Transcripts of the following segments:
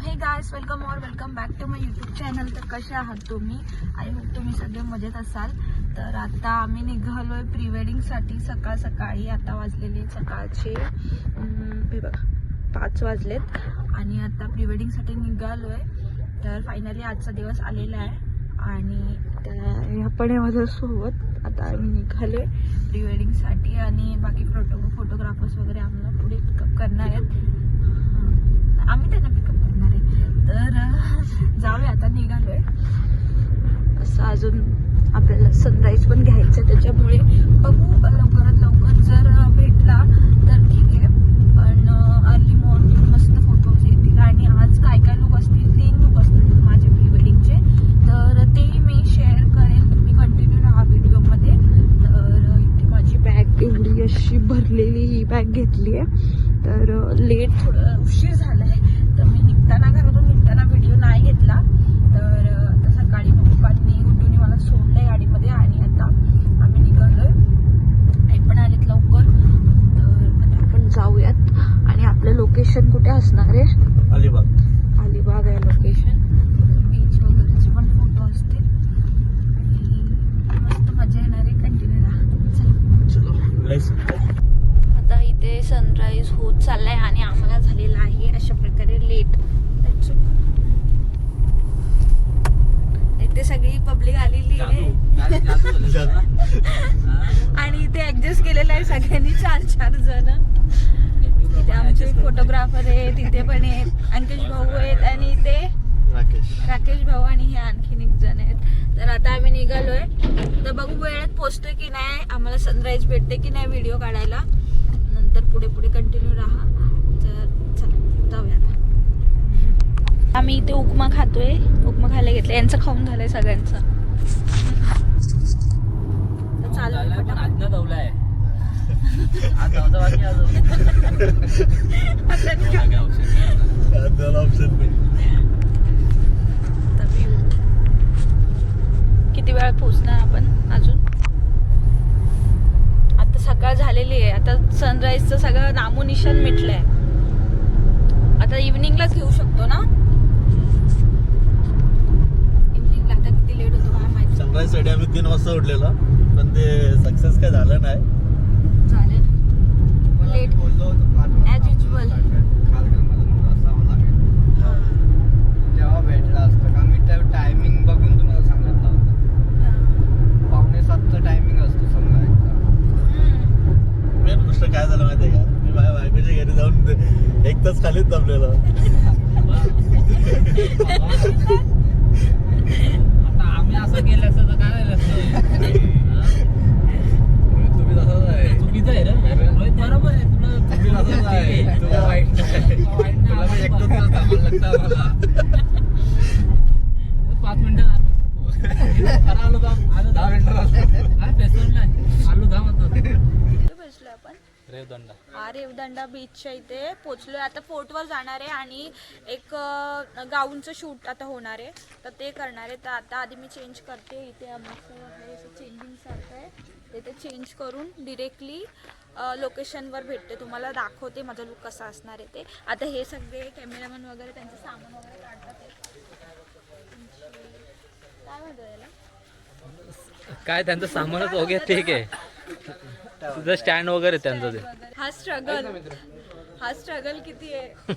हे guys, welcome back to my YouTube channel. तर कसे आहात तुम्ही? आय होप तुम्ही सगळे मजेत असाल. तर आता आम्ही निघालोय प्री वेडिंगसाठी. सकाळी आता वाजलेले सकाळचे हे बघा 5 वाजलेत आणि आता प्री वेडिंगसाठी निघालोय. तर फायनली आजचा दिवस आलेला आहे आणि आपण माझ्या सोबत आता आम्ही निघालोय प्री वेडिंगसाठी आणि बाकी फोटोग्राफर्स वगैरे आम्हाला पुढे पिकअप करणार आहेत. आम्ही त्यांना पिकअप करणार आहे. तर जाऊया, आता निघालोय. असं अजून आपल्याला सनराईज पण घ्यायचं, त्याच्यामुळे बघू लवकरात लवकर जर भेटला तर ठीक आहे. पण अर्ली मॉर्निंग मस्त फोटोज येतील आणि आज काय काय लुक असतील, 3 लुक असतील माझे प्री वेडिंगचे. तर ते मी शेअर करेल, तुम्ही कंटिन्यू राहा व्हिडिओमध्ये. तर इथे माझी बॅग एवढी अशी भरलेली ही बॅग घेतली आहे. तर लेट थोडं उशीर झाला आहे, तर मी घरातून निघताना व्हिडिओ नाही घेतला. तर आता सकाळी पप्पांनी गुड्डूनी मला सोडलंय गाडीमध्ये आणि आता आम्ही निघालोय. आई पण आलेत लवकर. तर आता आपण जाऊयात आणि आपलं लोकेशन कुठे असणार आहे? अलिबाग आहे लोकेशन. बीच वगैरेचे पण फोटो असतील आणि मस्त मजा येणार आहे. कंटिन्यू राहा. आता इथे सनराईज होत चाललाय आणि आम्हाला झालेला आहे अशा प्रकारे लेट. इथे सगळी पब्लिक आलेली आहे आणि इथे ऍडजस्ट केलेलं आहे सगळ्यांनी 4 जण. इथे आमचे फोटोग्राफर आहेत, तिथे पण आहेत अंकुश भाऊ आहेत आणि इथे राकेश भाऊ आणि हे आणखीन 1 जण आहेत. तर आता आम्ही निघालोय. तर बघू वेळेत पोहोचतोय की नाही, आम्हाला सनराईज भेटते की नाही व्हिडिओ काढायला. नंतर पुढे कंटिन्यू राहा. तर चला जाऊया. आम्ही इथे उपमा खातोय. उपमा खायला घेतलं, यांचं खाऊन झालंय सगळ्यांचं. तर चालू किती वेळात पोहोचणार आपण अजून? आता सकाळ झालेली आहे. आता सनराईजचं सगळं नामोनिशान मिटलंय. आता इव्हनिंगलाच घेऊ शकतो ना? इव्हनिंगला आता किती लेट होतो काय माहिती. सनराईज साठी आम्ही 3 वाजता उठलेलो, पण ते सक्सेस काय झालं नाही. चालेल, लेट ॲज युजल. तेव्हा भेटला असतं का? मी त्या टायमिंग बघून तुम्हाला सांगितलं होतं. 6:45चं टायमिंग असतो सनराईजचा. मेन गोष्ट काय झालं माहितीये का, मी माझ्या बायकोच्या घरी जाऊन 1 तास खालीच दमलेलो. आता आम्ही असं केलं असतं तर काय झालं असतं? तुम्ही तसंच आहे. चुकीचं आहे रे. बरोबर आहे. तुम्ही तसंच आहे. तुला वाईट नाही. तुला पण 1 तास थांबायला लागतं मला. 5 मिनिटं आलो का? 10 मिनिटं आलो जा म्हणतो. बसलोय आपण रेवदंडा. रेवदंडा बीचच्या इथे पोचलोय. आता फोर्टवर जाणार आहे आणि एक गाऊनचं शूट आता होणार आहे, तर ते करणार आहे. तर आता आधी मी चेंज करते. इथे आमचं आहे असं चेंजिंग सारखं आहे, ते चेंज करून डिरेक्टली लोकेशनवर भेटते. तुम्हाला दाखवते माझा लुक कसा असणार आहे ते. आता हे सगळे कॅमेरामॅन वगैरे त्यांचं सामान वगैरे काढतात. काय म्हणतो याला? काय त्यांचं सामानच वगैरे ठीक आहे. तुझं स्टँड वगैरे त्यांचं ते. हा स्ट्रगल किती आहे.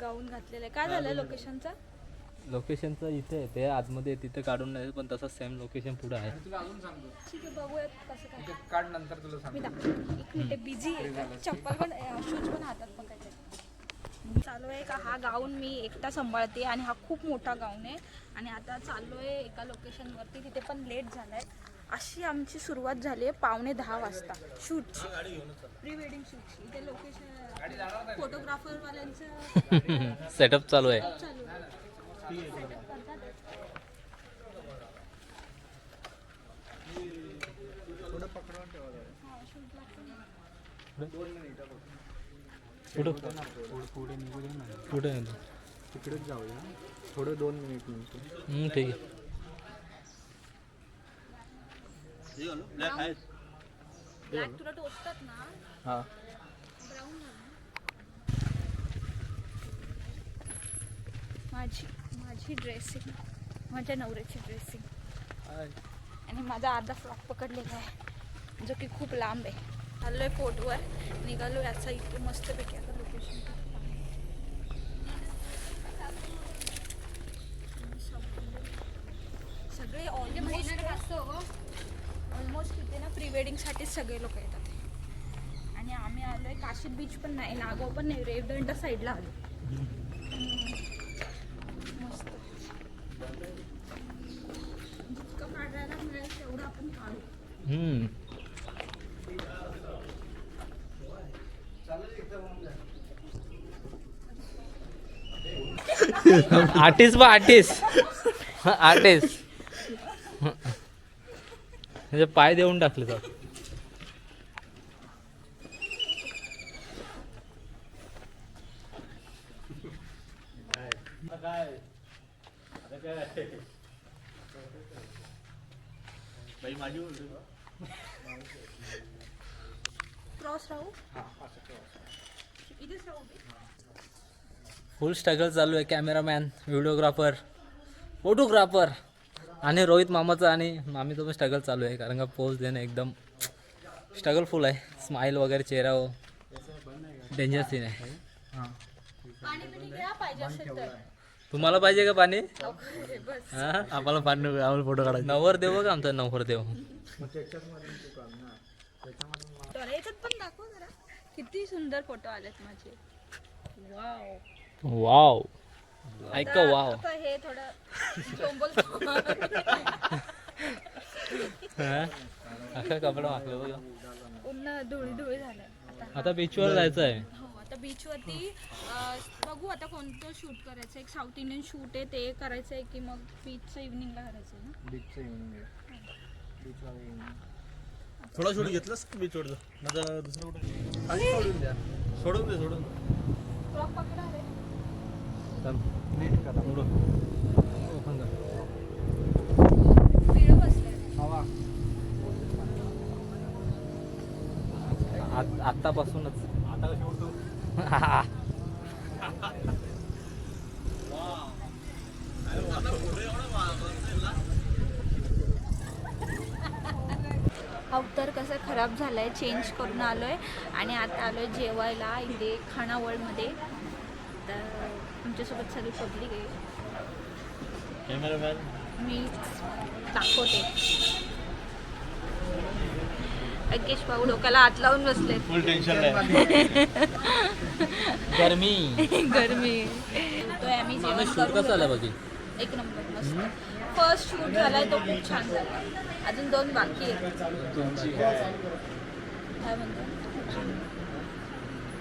गाऊन घातलेलं आहे. काय झालं लोकेशनचं? लोकेशनचं इथे आहे ते आतमध्ये, तिथे काढून नाही, पण तसं सेम लोकेशन पुढे आहे. ठीक आहे, बघूयात कसं काय काढ. नंतर तुला सांग. मी दाखवते. 1 मिनिट, बिझी आहे. चप्पल पण शूज पण हातात पकडायचे. चालू आहे का हा गाऊन मी एकटा सांभाळते आणि हा खूप मोठा गाऊन आहे. आणि आता चालू आहे एका लोकेशनवरती, तिथे पण लेट झालाय. अशी आमची सुरुवात झाली आहे 9:15 वाजता शूटची, प्री वेडिंग शूटची. इथे लोकेशन फोटोग्राफरवाल्यांचं सेटअप चालू आहे. पुढे तिकडेच जाऊया थोडं 2 मिनिट. ठीक आहे. ब्लॅक तुला टोचतात ना? हां. ब्राऊन माझी ड्रेसिंग, माझ्या नवऱ्याची ड्रेसिंग आणि माझा अर्धा फ्रॉक पकडलेला आहे जो की खूप लांब आहे. आलोय फोटवर, निघालो याचा इथे मस्तपैकी आता लोकेशन. सगळे ऑलमोस्ट इथे ना प्री वेडिंगसाठीच सगळे लोक येतात आणि आम्ही आलोय काशीद बीच पण नाही, नागाव पण नाही, रेवदंडा साईडला आलो. मस्त जितकं काढायला मिळेल तेवढं आपण काढू. आर्टिस्ट म्हणजे पाय देऊन टाकले तर. बाई माझी बोलते क्रॉस राहू इथेच राहू. फुल स्ट्रगल चालू आहे. कॅमेरामॅन, व्हिडिओग्राफर, फोटोग्राफर आणि रोहित मामाचं आणि मामीचं पण स्ट्रगल चालू आहे, कारण का पोज देणं एकदम स्ट्रगल फुल आहे. स्माईल वगैरे चेहरा डेंजर सीन आहे. पाणी बिणी घ्या पाहिजे असेल तर. तुम्हाला पाहिजे का पाणी? बस हा, आम्हाला पाणी नको, आम्हाला फोटो काढायचे. नवर देव का आमचा नवर देव. याच्यात पण दाखव जरा, किती सुंदर फोटो आलेत माझे. वाव वाव, ऐका वाव. आता हे थोडं चोंबल अख्खा कपडा मागला बघा. पुन्हा धुळी झालं. आता बीचवर जायचं आहे. हो, आता बीचवरती बघू आता कोणतं शूट करायचं. एक साऊथ इंडियन शूट आहे ते करायचं आहे की मग बीचचं इव्हनिंगला करायचं आहे ना. बीचचं इव्हनिंग थोडा शूट घेतलास बीचवरचं, माझा दुसरा कुठे खाली सोडून द्या. सोडून दे फ्रॉक पकडा रे. नीट करा. पिळं बसलंय. आत्तापासूनच. आता कशी उठतो? अवतार कसं खराब झालाय, चेंज करून आलोय आणि आता आलोय जेवायला इथे खानावळमध्ये. तर आमच्यासोबत सगळी पब्लिक आहे. कॅमेरामॅन मी दाखवते. अगेश भाऊ डोक्याला हात लावून बसले. फुल टेन्शन नाही. गरमी. गरमी. तो आम्ही जेवण शूट करून कसं आलं घेतो. बघी. एक नंबर मस्त. फर्स्ट शूट झालाय तो खूप छान झाला. अजून 2 बाकी आहेत. काय म्हणतो?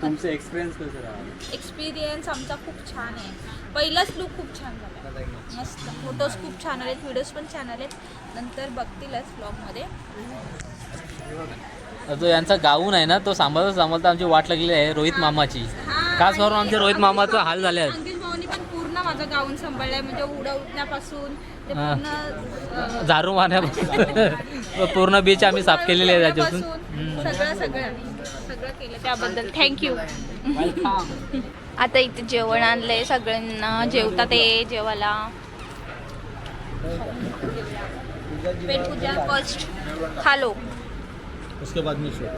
तुमचं एक्सपिरियन्स कसं राहिला? एक्सपिरियन्स आमचा खूप छान आहे. पहिलाच लूक खूप छान झाला. मस्त. फोटोज खूप छान आलेत, व्हिडिओज पण छान आलेत. नंतर बघतीलच ब्लॉगमध्ये. जो यांचा गाऊन आहे ना तो सांभाळता आमची वाट लागलेली आहे रोहित मामाची. खास करून आमचे रोहित मामाचा हाल झाले आहेत. अंकित भाऊनी पण पूर्ण माझा गाऊन सांभाळलाय, म्हणजे उठण्यापासून ते पूर्ण झारू मारण्यापासून पूर्ण बीच आम्ही साफ केलेले आहे त्याच्यातून. सगळं केलं त्याबद्दल थँक्यू. आता इथे जेवण आणलंय, सगळ्यांना जेवता ते जेवायला. पेट पूजा फर्स्ट खा लो, उसके बाद मी शूट.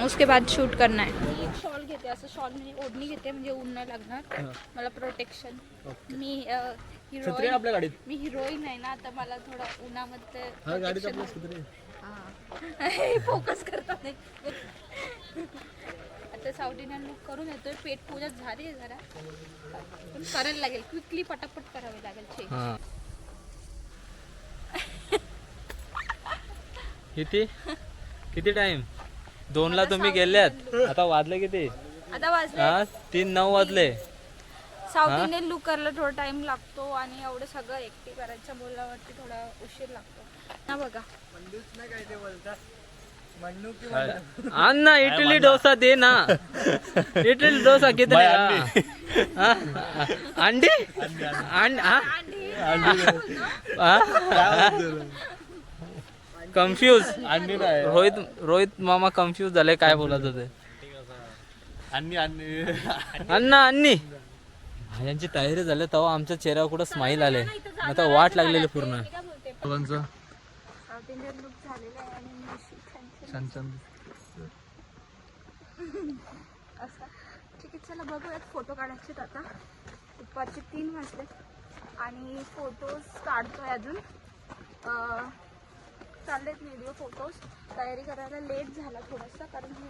उसके बाद शूट करना है. मी एक शॉल घेते, असं शॉल म्हणजे ओढणी घेते, म्हणजे ऊन नाही लागणार मला, प्रोटेक्शन. मी हिरोईन, आपल्या गाडीत मी हिरोईन आहे ना, तर मला थोडं उन्हामध्ये गाडीत आपल्या छत्री. फोकस करतात नाही. आता साऊथ इंडियन लुक करून येतोय. पेट पूजा झाली आहे जरा, पण करायला लागेल, क्विकली पटापट करावी लागेल. चेक किती टाइम? 2ला तुम्ही गेल्यात, आता वाजले किती? आता वाजले 3-9 वाजले. साऊथ इंडियन लुक करायला थोडा टाइम लागतो आणि एवढं सगळं एकटी करायचं बोलल्यावरती थोडा उशीर लागतो ना. बघा अन्ना इडली डोसा दे ना. इडली डोसा किती? अंडी कन्फ्यूज. रोहित मामा कन्फ्यूज झाले काय बोलत होते. अन्नी अन्ना अन्नी यांची तयारी झाली तेव्हा आमच्या चेहऱ्यावर कुठं स्माईल आले, आता वाट लागलेली पूर्ण. साऊथ इंडियन लुक झालेला आहे आणि मी अशी छान छान असं. ठीक आहे, चला बघूयात. फोटो काढायचे आता. दुपारचे 3 वाजले आणि फोटोज काढतोय अजून. चाललेत व्हिडिओ फोटोज. तयारी करायला लेट झाला थोडासा, कारण मी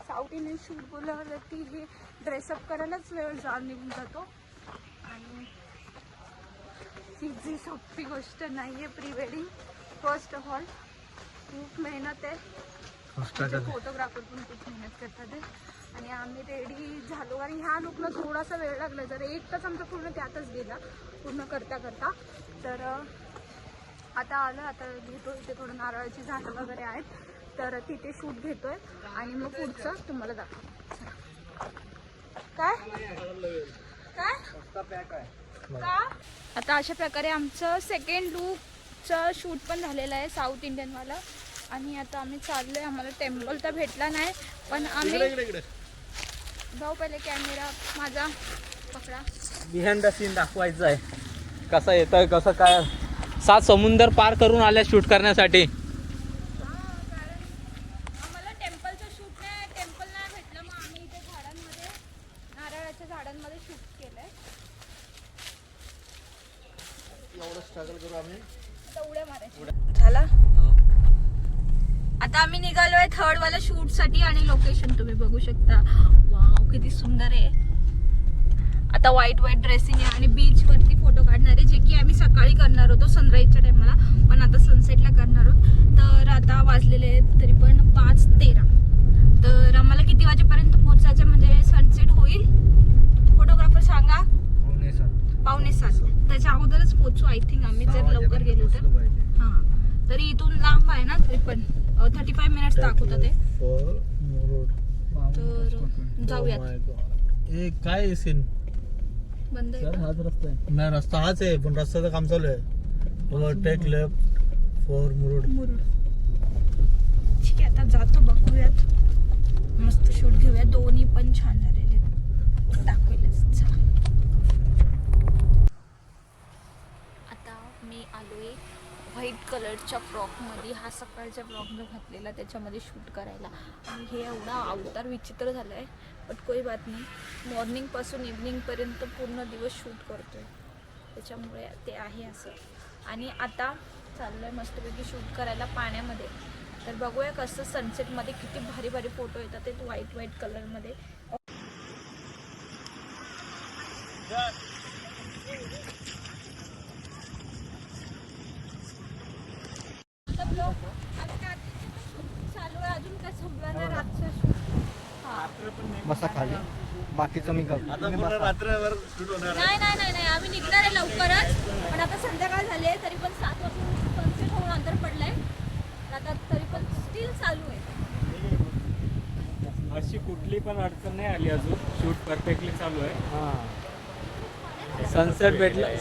साऊथ इंडियन शूट बोलवरती हे ड्रेसअप करायलाच वेळ निघून जातो. आणि ही जी सोपी गोष्ट नाही आहे pre wedding. First of all खूप मेहनत आहे. फोटोग्राफर पण खूप मेहनत करतात आहे. आणि आम्ही रेडी झालो आणि ह्या लुकला थोडासा वेळ लागला. जर 1 तास आमचा पूर्ण त्यातच गेला पूर्ण करता करता. तर आता आलं, आता घेतो. इथे थोडं नारळाची झाडं वगैरे आहेत, तर तिथे शूट घेतोय आणि मग पुढचं तुम्हाला दाखवतो. काय का आता अशा प्रकारे आमचं सेकंड लुकचं शूट पण झालेलं आहे साऊथ इंडियनवाला. आणि आता आम्ही चाललोय. आम्हाला टेम्पल तर भेटला नाही, पण आम्ही जाऊ. पहिले कॅमेरा माझा पकडा. बिहाइंड द सीन दाखवायचं आहे, कसं येतंय कसं काय. 7 समुंदर पार करून आल्या शूट करण्यासाठी. आम्हाला टेम्पलचं शूट नाही, टेम्पल नाही भेटलं, मग आम्ही इथे झाडांमध्ये, नारळाच्या झाडांमध्ये शूट केलंय. एवढं स्ट्रगल करू आम्ही. आता उड्या मारायच्या. झाला. आता आम्ही निघालोय थर्ड वाला शूट साठी आणि लोकेशन तुम्ही बघू शकता. वाव, किती सुंदर आहे. आता व्हाईट ड्रेसिंग आहे आणि बीच वरती फोटो काढणार आहे, जे की आम्ही सकाळी करणार होतो सनराईजच्या टाइमला, पण आता सनसेटला करणार आहोत. तर आता वाजलेले आहेत तरी पण 5:13. तर आम्हाला किती वाजेपर्यंत पोहोचायचं म्हणजे सनसेट होईल? फोटोग्राफर सांगा. 5:45. त्याच्या अगोदरच पोहोचू आय थिंक आम्ही, जर लवकर गेलो तर. हां, तरी इथून लांब आहे ना, तरी पण 35 मिनिट्स दाखवतात ते. तर जाऊयात. काय सीन बंद आहे का? हाच रस्ता आहे. नाही, रस्ता हाच आहे, पण रस्त्याचं काम चालू आहे. Take left for Murud. ठीक आहे, आता जातो, बघूयात. मस्त शूट घेऊया. दोन्ही पण छान झालेले दाखवेलच. चला. आता मी आलोय व्हाईट कलरच्या फ्रॉकमध्ये. हा सकाळच्या फ्रॉकनं घातलेला, त्याच्यामध्ये शूट करायला. आणि हे एवढा अवतार विचित्र झाला आहे, बट कोई बात नाही. मॉर्निंगपासून इव्हनिंगपर्यंत पूर्ण दिवस शूट करतोय, त्याच्यामुळे ते आहे असं. आणि आता चाललो आहे मस्तपैकी शूट करायला पाण्यामध्ये. तर बघूया कसं सनसेटमध्ये किती भारी भारी फोटो येतात ते व्हाईट कलरमध्ये. चालू आहे, अजून काय संपला नाही रातचं शूट. बसा खाली, बाकीचं मी करतो. आता पूर्ण रात्रभर शूट होणार आहे. नाही आम्ही निघणार आहे लवकरच, पण आता संध्याकाळ झाली आहे. तरी पण 7 वाजून सनसेट होऊन अंतर पडलंय. आता तरी पण स्टील चालू आहे. अशी कुठली पण अडचण नाही आली अजून. शूट परफेक्टली चालू आहे.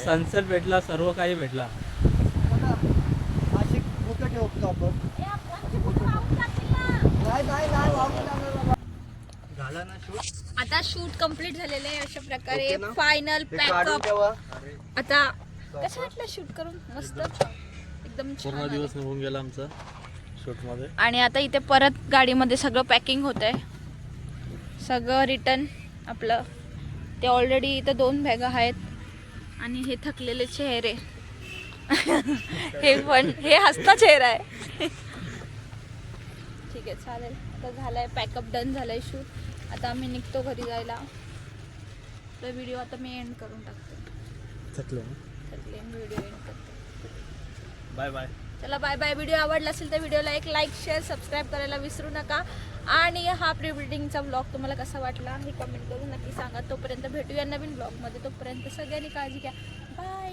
सनसेट भेटला, सर्व काही भेटला. अशी कुठं ठेवतो आपण? नाही वाहून जाणार बाबा. झाला ना शूट. आता शूट कंप्लीट झालेलं आहे अशा प्रकारे. ओके ना? फायनल ते काढून पॅकअप. ठेवा. आता कसं वाटलं शूट करून? मस्त, एकदम छान पूर्ण आलं. दिवस निघून गेला आमचा शूट मध्ये. आणि आता इथे परत गाडीमध्ये सगळं पॅकिंग होत आहे. सगळं रिटर्न आपलं. ते ऑलरेडी इथं 2 बॅगा आहेत. आणि हे थकलेले चेहरे. हे हसता चेहरा आहे. ठीक आहे, चालेल. आता झालाय पॅकअप, डन झालाय शूट. आता आम्ही निघतो घरी जायला. तर व्हिडिओ आता मी एंड करून टाकते. थकले. व्हिडिओ एंड करते. Bye bye. चला बाय बाय. व्हिडिओ आवडला असेल तर व्हिडिओला एक लाईक, शेअर, सबस्क्राईब करायला विसरू नका. आणि हा प्री वेडिंगचा ब्लॉग तुम्हाला कसा वाटला हे कमेंट करून नक्की सांगा. तोपर्यंत भेटूया नवीन ब्लॉगमध्ये. तोपर्यंत सगळ्यांनी काळजी घ्या. बाय.